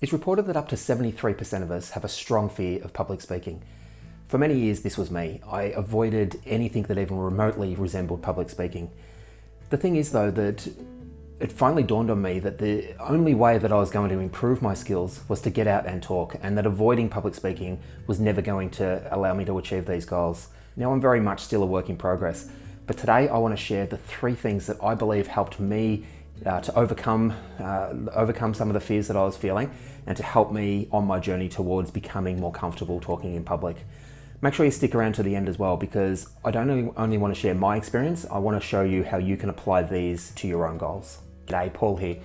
It's reported that up to 73% of us have a strong fear of public speaking. For many years, this was me. I avoided anything that even remotely resembled public speaking. The thing is, though, that it finally dawned on me that the only way that I was going to improve my skills was to get out and talk, and that avoiding public speaking was never going to allow me to achieve these goals. Now, I'm very much still a work in progress, but today I want to share the 3 things that I believe helped me to overcome some of the fears that I was feeling, and to help me on my journey towards becoming more comfortable talking in public. Make sure you stick around to the end as well, because I don't only want to share my experience, I want to show you how you can apply these to your own goals. G'day, Paul here.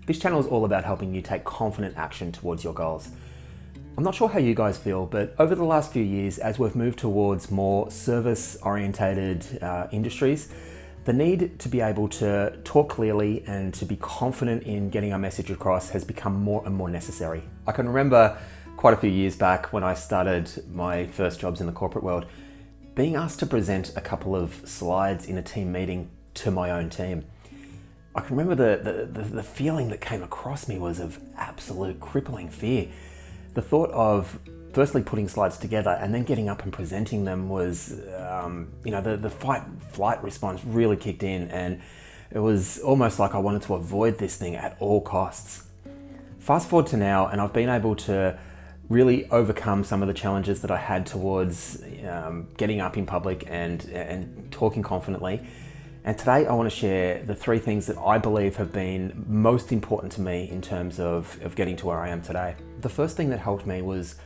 This channel is all about helping you take confident action towards your goals. I'm not sure how you guys feel, but over the last few years, as we've moved towards more service-orientated industries, the need to be able to talk clearly and to be confident in getting our message across has become more and more necessary. I can remember quite a few years back when I started my first jobs in the corporate world, being asked to present a couple of slides in a team meeting to my own team. I can remember the feeling that came across me was of absolute crippling fear. The thought of firstly putting slides together and then getting up and presenting them was, the fight-flight response really kicked in, and it was almost like I wanted to avoid this thing at all costs. Fast forward to now, and I've been able to really overcome some of the challenges that I had towards getting up in public and talking confidently. And today I want to share the 3 things that I believe have been most important to me in terms of getting to where I am today. The first thing that helped me was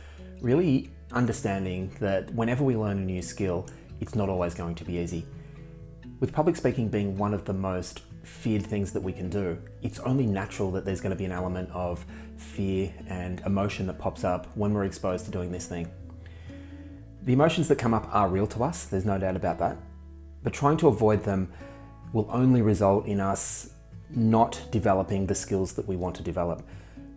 really understanding that whenever we learn a new skill, it's not always going to be easy. With public speaking being one of the most feared things that we can do, it's only natural that there's going to be an element of fear and emotion that pops up when we're exposed to doing this thing. The emotions that come up are real to us, there's no doubt about that, but trying to avoid them will only result in us not developing the skills that we want to develop.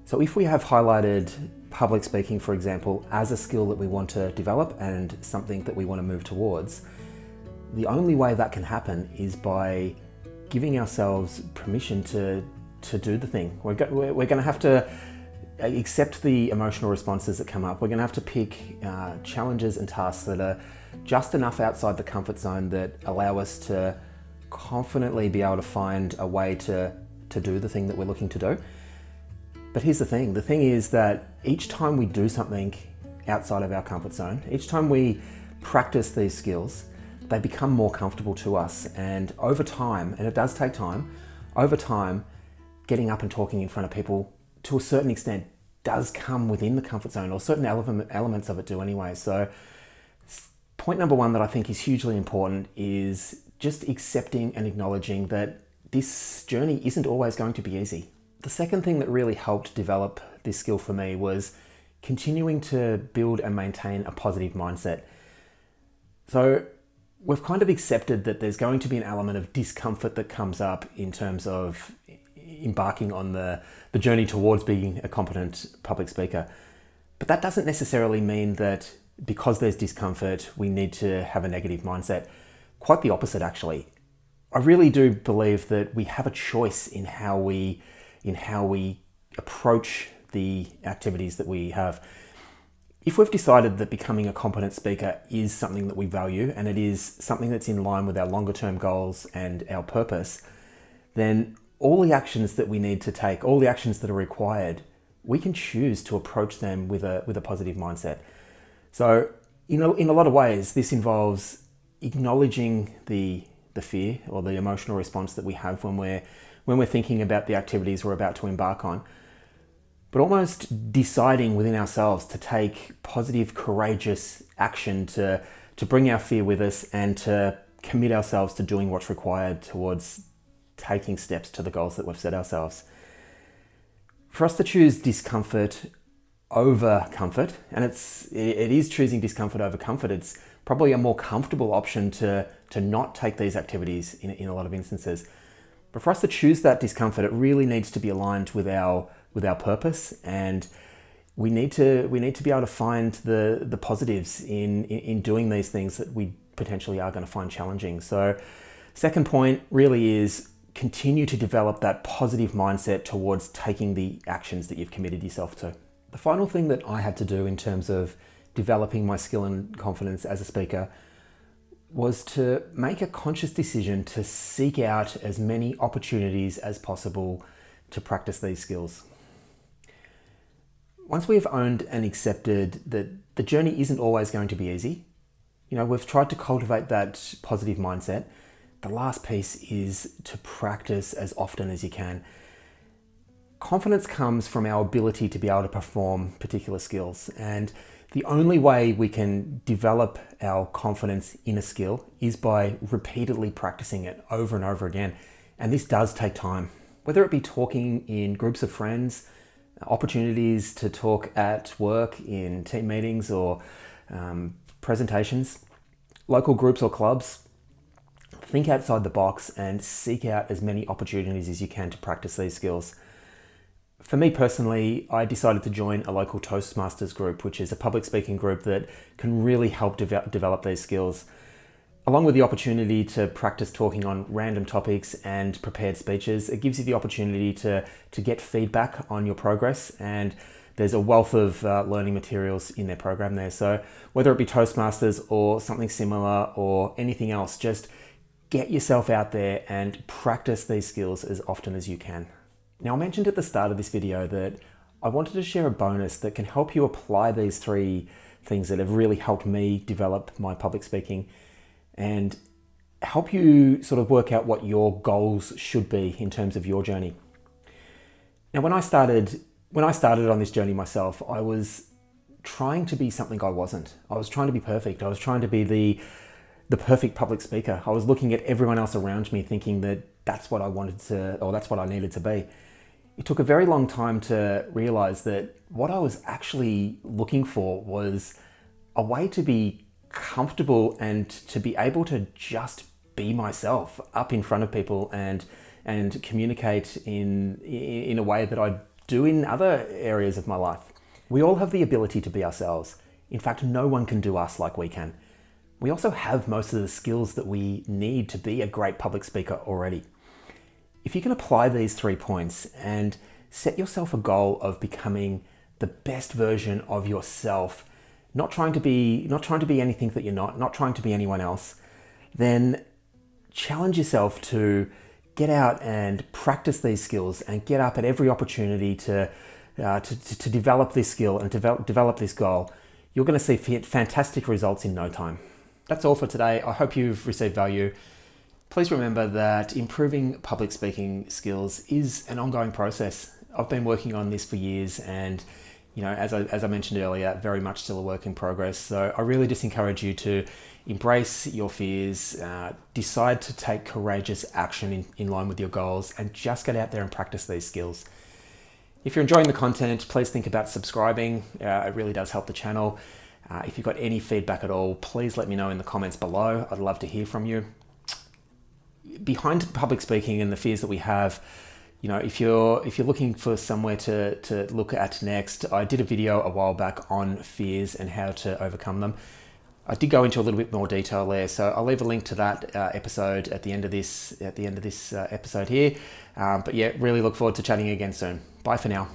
So if we have highlighted public speaking, for example, as a skill that we want to develop and something that we want to move towards, the only way that can happen is by giving ourselves permission to do the thing. We're going to have to accept the emotional responses that come up. We're going to have to pick challenges and tasks that are just enough outside the comfort zone that allow us to confidently be able to find a way to do the thing that we're looking to do. But here's the thing is that each time we do something outside of our comfort zone, each time we practice these skills, they become more comfortable to us. And over time, and it does take time, over time, getting up and talking in front of people to a certain extent does come within the comfort zone, or certain elements of it do anyway. So point number 1 that I think is hugely important is just accepting and acknowledging that this journey isn't always going to be easy. The second thing that really helped develop this skill for me was continuing to build and maintain a positive mindset. So we've kind of accepted that there's going to be an element of discomfort that comes up in terms of embarking on the journey towards being a competent public speaker. But that doesn't necessarily mean that because there's discomfort, we need to have a negative mindset. Quite the opposite, actually. I really do believe that we have a choice in how we approach the activities that we have. If we've decided that becoming a competent speaker is something that we value, and it is something that's in line with our longer term goals and our purpose, then all the actions that we need to take, all the actions that are required, we can choose to approach them with a positive mindset. So, in a lot of ways, this involves acknowledging the fear or the emotional response that we have when we're thinking about the activities we're about to embark on, but almost deciding within ourselves to take positive, courageous action to bring our fear with us and to commit ourselves to doing what's required towards taking steps to the goals that we've set ourselves. For us to choose discomfort over comfort, and it is choosing discomfort over comfort, it's probably a more comfortable option to not take these activities in a lot of instances. But for us to choose that discomfort, it really needs to be aligned with our purpose, and we need to be able to find the positives in doing these things that we potentially are going to find challenging. So second point really is continue to develop that positive mindset towards taking the actions that you've committed yourself to. The final thing that I had to do in terms of developing my skill and confidence as a speaker was to make a conscious decision to seek out as many opportunities as possible to practice these skills. Once we've owned and accepted that the journey isn't always going to be easy, we've tried to cultivate that positive mindset. The last piece is to practice as often as you can. Confidence comes from our ability to be able to perform particular skills, and the only way we can develop our confidence in a skill is by repeatedly practicing it over and over again. And this does take time. Whether it be talking in groups of friends, opportunities to talk at work, in team meetings or presentations, local groups or clubs, think outside the box and seek out as many opportunities as you can to practice these skills. For me personally, I decided to join a local Toastmasters group, which is a public speaking group that can really help develop these skills. Along with the opportunity to practice talking on random topics and prepared speeches, it gives you the opportunity to get feedback on your progress, and there's a wealth of learning materials in their program there. So whether it be Toastmasters or something similar or anything else, just get yourself out there and practice these skills as often as you can. Now, I mentioned at the start of this video that I wanted to share a bonus that can help you apply these 3 things that have really helped me develop my public speaking and help you sort of work out what your goals should be in terms of your journey. Now, when I started on this journey myself, I was trying to be something I wasn't. I was trying to be perfect. I was trying to be the perfect public speaker. I was looking at everyone else around me thinking that that's what I wanted to, or that's what I needed to be. It took a very long time to realize that what I was actually looking for was a way to be comfortable and to be able to just be myself up in front of people and communicate in a way that I do in other areas of my life. We all have the ability to be ourselves. In fact, no one can do us like we can. We also have most of the skills that we need to be a great public speaker already. If you can apply these 3 points and set yourself a goal of becoming the best version of yourself, not trying to be anything that you're not trying to be anyone else, then challenge yourself to get out and practice these skills and get up at every opportunity to develop this skill and develop this goal. You're going to see fantastic results in no time. That's all for today. I hope you've received value. Please remember that improving public speaking skills is an ongoing process. I've been working on this for years, and as I mentioned earlier, very much still a work in progress. So I really just encourage you to embrace your fears, decide to take courageous action in line with your goals, and just get out there and practice these skills. If you're enjoying the content, please think about subscribing. It really does help the channel. If you've got any feedback at all, please let me know in the comments below. I'd love to hear from you. Behind public speaking and the fears that we have, if you're looking for somewhere to look at next, I did a video a while back on fears and how to overcome them. I did go into a little bit more detail there, so I'll leave a link to that episode at the end of this episode here. But yeah, really look forward to chatting again soon. Bye for now.